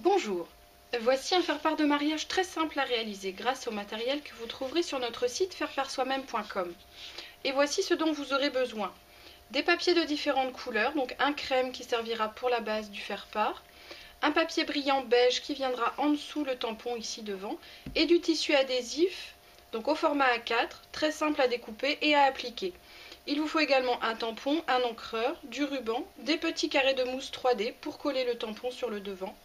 Bonjour, voici un faire-part de mariage très simple à réaliser grâce au matériel que vous trouverez sur notre site fairepartsoi-même.com. Et voici ce dont vous aurez besoin. Des papiers de différentes couleurs, donc un crème qui servira pour la base du faire-part, un papier brillant beige qui viendra en dessous le tampon ici devant, et du tissu adhésif, donc au format A4, très simple à découper et à appliquer. Il vous faut également un tampon, un encreur, du ruban, des petits carrés de mousse 3D pour coller le tampon sur le devant,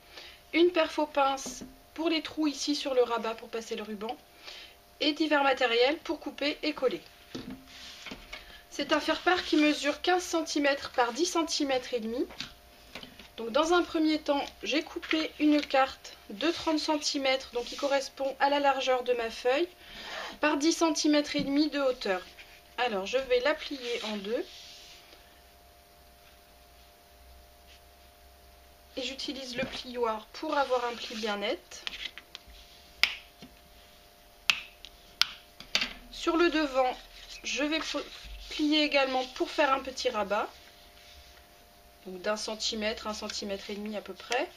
une perfo-pince pour les trous ici sur le rabat pour passer le ruban, et divers matériels pour couper et coller. C'est un faire-part qui mesure 15 cm par 10 cm et demi. Donc dans un premier temps, j'ai coupé une carte de 30 cm, donc qui correspond à la largeur de ma feuille, par 10 cm et demi de hauteur. Alors je vais la plier en deux. Et j'utilise le plioir pour avoir un pli bien net. Sur le devant, je vais plier également pour faire un petit rabat, d'un centimètre, 1,5 cm à peu près.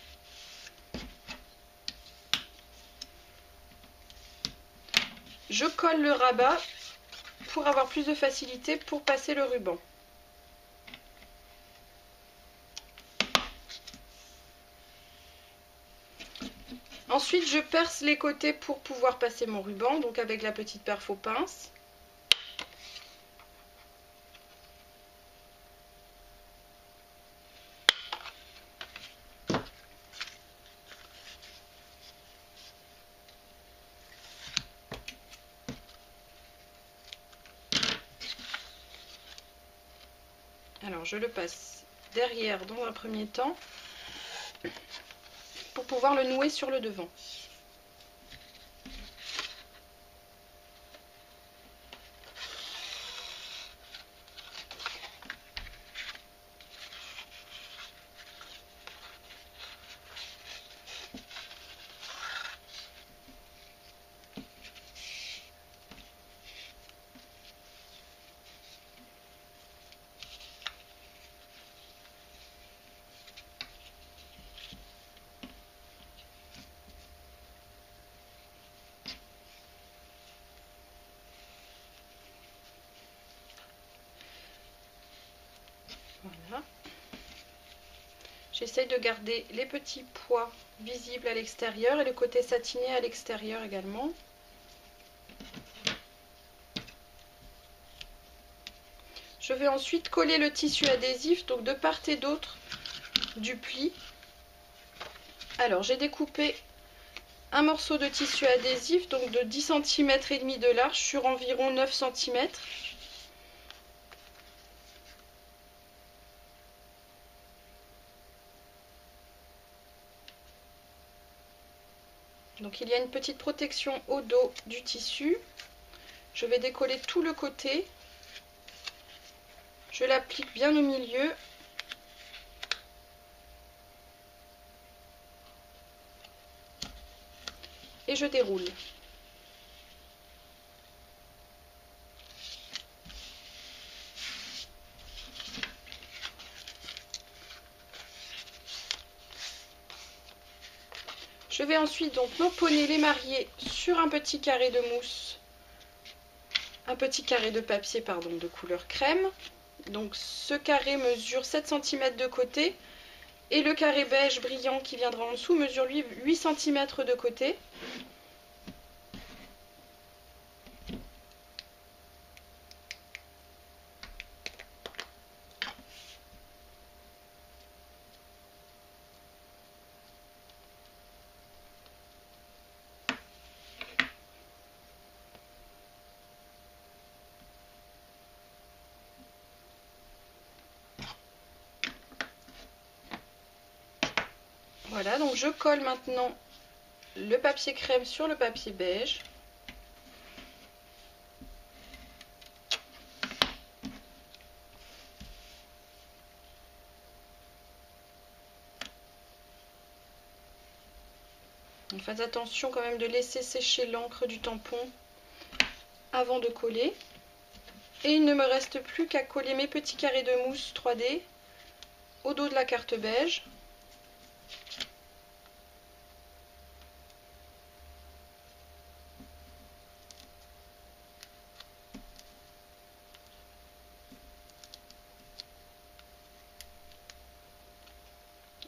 Je colle le rabat pour avoir plus de facilité pour passer le ruban. Ensuite, je perce les côtés pour pouvoir passer mon ruban, donc avec la petite perfo-pince. Alors, je le passe derrière dans un premier temps pour pouvoir le nouer sur le devant. Voilà. J'essaye de garder les petits pois visibles à l'extérieur et le côté satiné à l'extérieur également. Je vais ensuite coller le tissu adhésif, donc de part et d'autre du pli. Alors j'ai découpé un morceau de tissu adhésif, donc de 10 cm et demi de large sur environ 9 cm. Donc il y a une petite protection au dos du tissu. Je vais décoller tout le côté. Je l'applique bien au milieu. Et je déroule. Je vais ensuite donc m'emponner les mariés sur un petit carré de mousse, un petit carré de papier pardon, de couleur crème. Donc ce carré mesure 7 cm de côté et le carré beige brillant qui viendra en dessous mesure lui 8 cm de côté. Voilà, donc je colle maintenant le papier crème sur le papier beige. Donc faites attention quand même de laisser sécher l'encre du tampon avant de coller. Et il ne me reste plus qu'à coller mes petits carrés de mousse 3D au dos de la carte beige.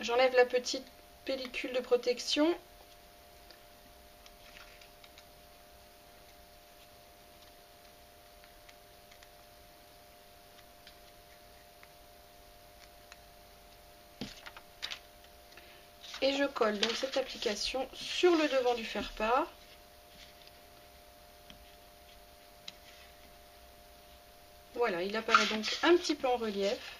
J'enlève la petite pellicule de protection. Et je colle donc cette application sur le devant du faire-part. Voilà, il apparaît donc un petit peu en relief.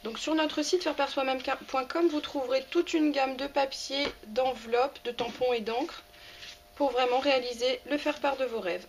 Donc sur notre site faireparsoi-même.com, vous trouverez toute une gamme de papiers, d'enveloppes, de tampons et d'encre pour vraiment réaliser le faire-part de vos rêves.